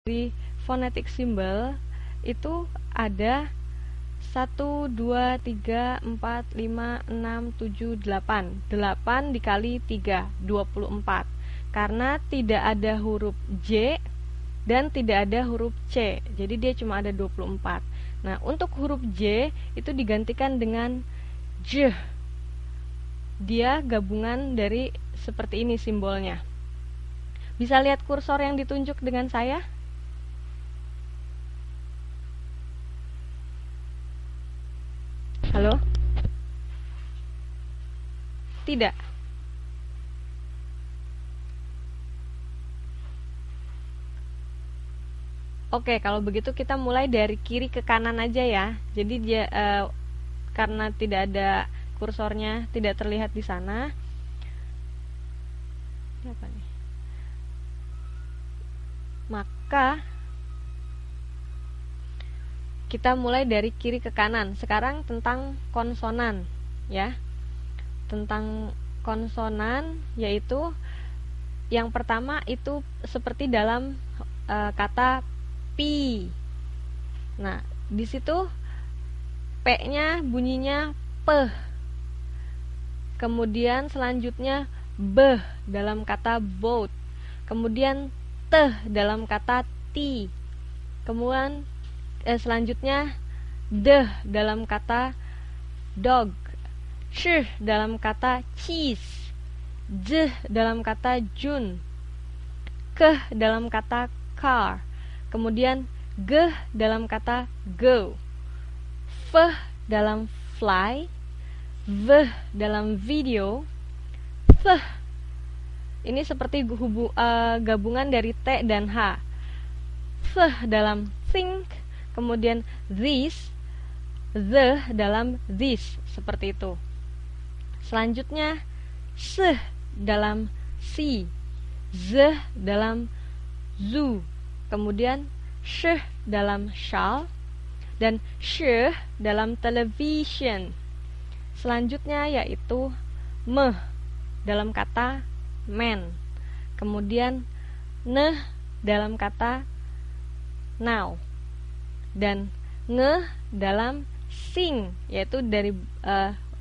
Dari phonetic symbol itu ada 1, 2, 3, 4, 5, 6, 7, 8. 8 dikali 3, 24. Karena tidak ada huruf J dan tidak ada huruf C, jadi dia cuma ada 24. Nah, untuk huruf J itu digantikan dengan J. Dia gabungan dari seperti ini simbolnya. Bisa lihat kursor yang ditunjuk dengan saya? Halo? Tidak. Oke, kalau begitu kita mulai dari kiri ke kanan aja ya. Jadi dia karena tidak ada kursornya, tidak terlihat di sana. Ini apa nih? Maka kita mulai dari kiri ke kanan. Sekarang tentang konsonan, ya. Tentang konsonan yaitu yang pertama itu seperti dalam kata pi. Nah, di situ p-nya bunyinya p. Kemudian selanjutnya b dalam kata boat. Kemudian t dalam kata ti. Kemudian selanjutnya d dalam kata dog. Sh dalam kata cheese. J dalam kata June. K dalam kata car. Kemudian G dalam kata go. F dalam fly. V dalam video. Th ini seperti gabungan dari T dan H. Th dalam think. Kemudian this. The dalam this. Seperti itu. Selanjutnya S dalam see. Z dalam zoo. Kemudian sh dalam shall. Dan sh dalam television. Selanjutnya yaitu m dalam kata man. Kemudian n dalam kata now. Dan nge dalam sing, yaitu dari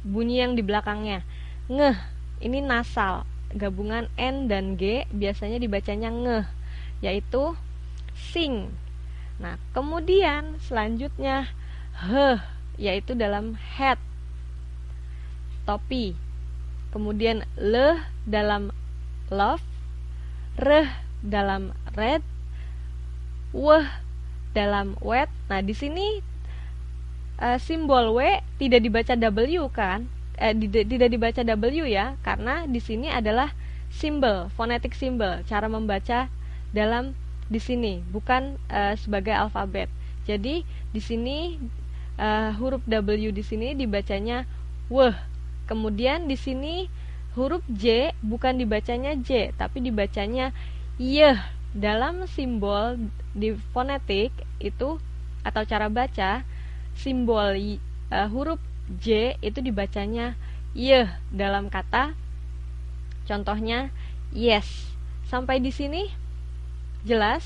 bunyi yang di belakangnya. Ngeh, ini nasal, gabungan N dan G, biasanya dibacanya ngeh, yaitu sing. Nah, kemudian selanjutnya h, yaitu dalam hat, topi. Kemudian l dalam love, r dalam red, w dalam wet. Nah, di sini simbol W tidak dibaca W kan? Tidak dibaca W ya, karena di sini adalah simbol, phonetic symbol, cara membaca dalam di sini, bukan sebagai alfabet. Jadi di sini huruf W di sini dibacanya W. Kemudian di sini huruf J bukan dibacanya J, tapi dibacanya Y. Dalam simbol di fonetik itu atau cara baca, simbol huruf J itu dibacanya Y dalam kata, contohnya yes. Sampai di sini jelas?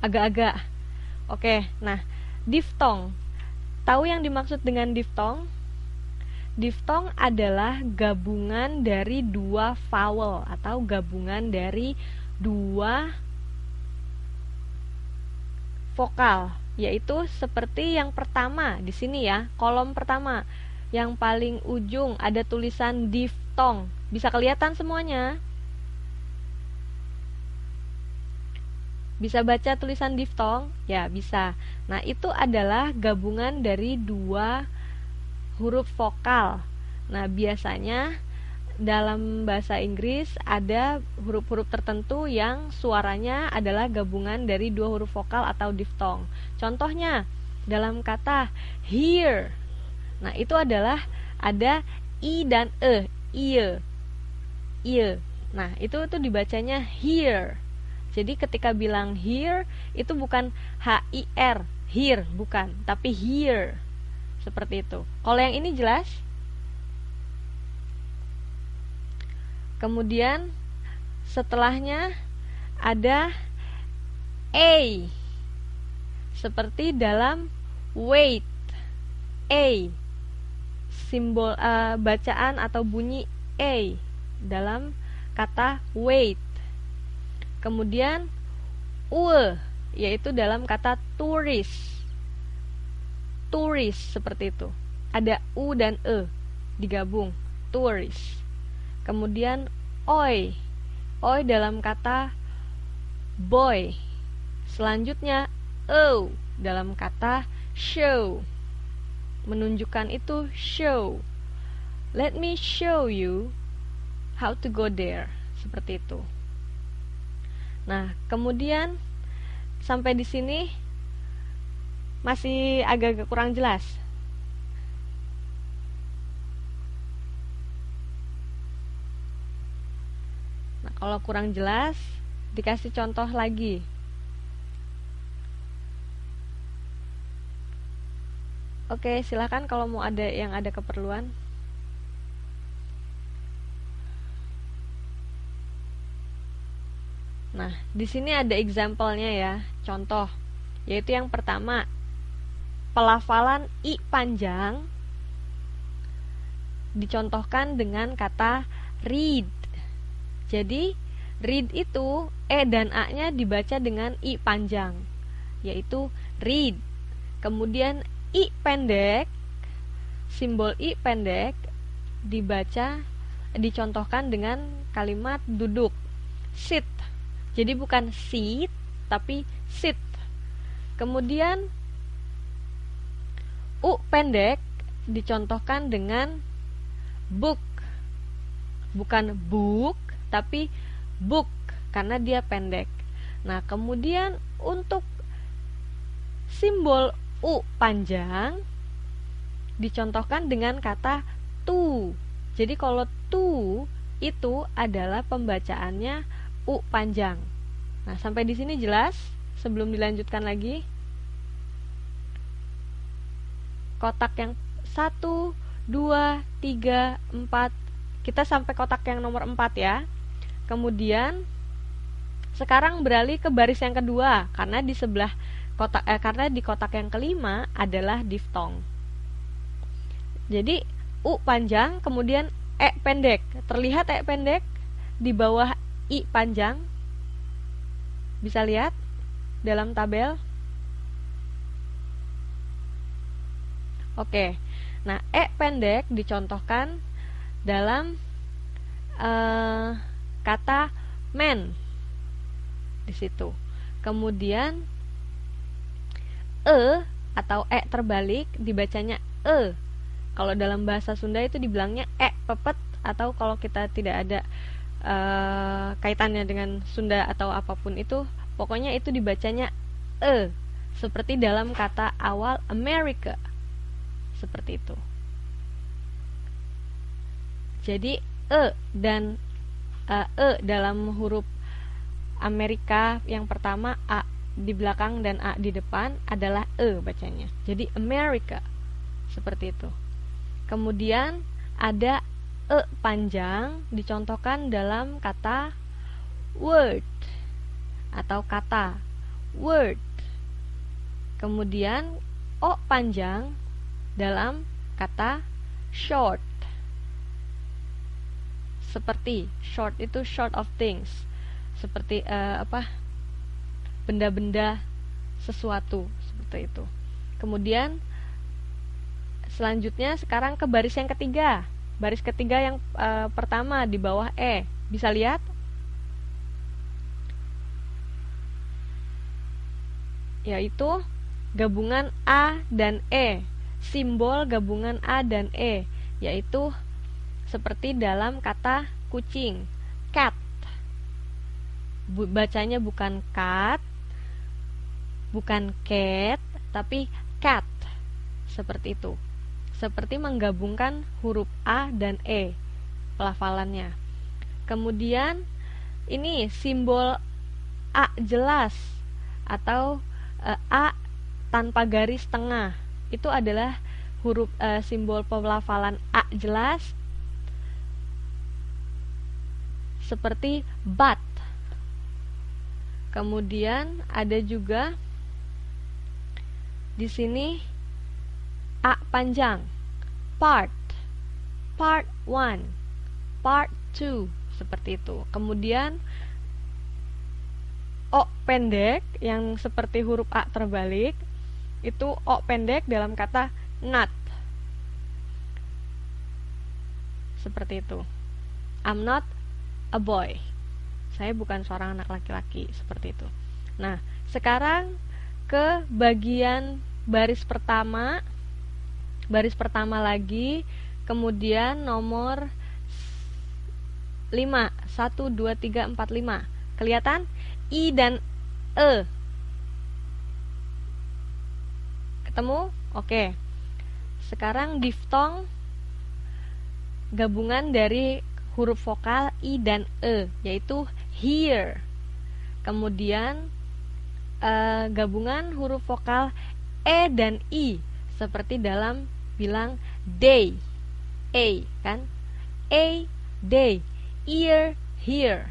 Agak-agak. Oke, nah, diftong. Tahu yang dimaksud dengan diftong? Diftong adalah gabungan dari dua vowel atau gabungan dari dua vokal, yaitu seperti yang pertama di sini ya, kolom pertama. Yang paling ujung ada tulisan diftong. Bisa kelihatan semuanya? Bisa baca tulisan diftong? Ya, bisa. Nah, itu adalah gabungan dari dua huruf vokal. Nah, biasanya dalam bahasa Inggris ada huruf-huruf tertentu yang suaranya adalah gabungan dari dua huruf vokal atau diftong. Contohnya, dalam kata here. Nah, itu adalah ada I dan E. Iye. Iye. Nah, itu dibacanya here. Jadi ketika bilang here, itu bukan H-I-R, here, bukan, tapi here. Seperti itu. Kalau yang ini jelas? Kemudian setelahnya ada A, seperti dalam wait. A, simbol bacaan atau bunyi A dalam kata wait. Kemudian yaitu dalam kata turis. Turis seperti itu. Ada u dan e digabung, turis. Kemudian oi dalam kata boy. Selanjutnya o dalam kata show. Menunjukkan itu show. Let me show you how to go there. Seperti itu. Nah, kemudian sampai di sini masih agak-agak kurang jelas. Nah, kalau kurang jelas, dikasih contoh lagi. Oke, silakan kalau mau ada yang ada keperluan. Nah, di sini ada example-nya ya, contoh. Yaitu yang pertama, pelafalan I panjang dicontohkan dengan kata read. Jadi, read itu E dan A-nya dibaca dengan I panjang, yaitu read. Kemudian I pendek, simbol I pendek dicontohkan dengan kalimat duduk, sit. Jadi bukan sit, tapi sit. Kemudian U pendek dicontohkan dengan book. Bukan book, tapi book, karena dia pendek. Nah, kemudian untuk simbol U panjang dicontohkan dengan kata to. Jadi kalau to itu adalah pembacaannya U panjang. Nah, sampai di sini jelas? Sebelum dilanjutkan lagi, kotak yang 1, 2, 3, 4, kita sampai kotak yang nomor 4 ya. Kemudian sekarang beralih ke baris yang kedua, karena di sebelah kotak karena di kotak yang kelima adalah diftong. Jadi U panjang, kemudian E pendek. Terlihat E pendek di bawah I panjang. Bisa lihat dalam tabel. Oke. Nah, E pendek dicontohkan dalam kata man di situ. Kemudian E atau E terbalik dibacanya E. Kalau dalam bahasa Sunda itu dibilangnya E pepet, atau kalau kita tidak ada kaitannya dengan Sunda atau apapun itu, pokoknya itu dibacanya E, seperti dalam kata awal America, seperti itu. Jadi E dan E dalam huruf Amerika yang pertama, A di belakang dan A di depan adalah E bacanya. Jadi America, seperti itu. Kemudian ada E panjang dicontohkan dalam kata word atau kata word. Kemudian O panjang dalam kata short. Seperti short itu short of things. Seperti benda-benda sesuatu, seperti itu. Kemudian selanjutnya sekarang ke baris yang ketiga. Baris ketiga yang pertama di bawah E. Bisa lihat? Yaitu gabungan A dan E. Simbol gabungan A dan E, yaitu seperti dalam kata kucing, cat. Bacanya bukan cat, bukan cat, tapi cat. Seperti itu. Seperti menggabungkan huruf A dan E pelafalannya. Kemudian ini simbol A jelas atau A tanpa garis tengah. Itu adalah huruf simbol pelafalan A jelas seperti but. Kemudian ada juga di sini a panjang, part 1, part 2, seperti itu. Kemudian o pendek yang seperti huruf a terbalik, itu o pendek dalam kata not, seperti itu. I'm not a boy, saya bukan seorang anak laki-laki, seperti itu. Nah, sekarang ke bagian baris pertama lagi, kemudian nomor 5, 1, 2, 3, 4, 5. Kelihatan? I dan E. Ketemu? Oke. Sekarang diftong gabungan dari huruf vokal I dan E, yaitu hear. Kemudian gabungan huruf vokal E dan I, seperti dalam bilang day, A kan, A, day, ear, hear.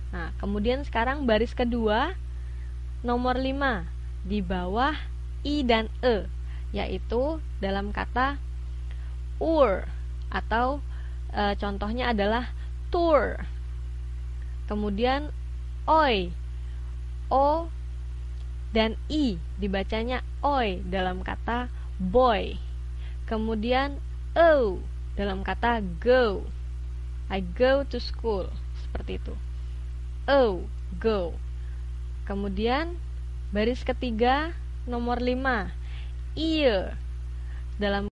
Nah, kemudian sekarang baris kedua, nomor 5, di bawah I dan E, yaitu dalam kata ur, atau contohnya adalah tour. Kemudian oi, O dan I dibacanya oi dalam kata boy. Kemudian O dalam kata go, I go to school, seperti itu. O, go. Kemudian baris ketiga nomor 5, ear, dalam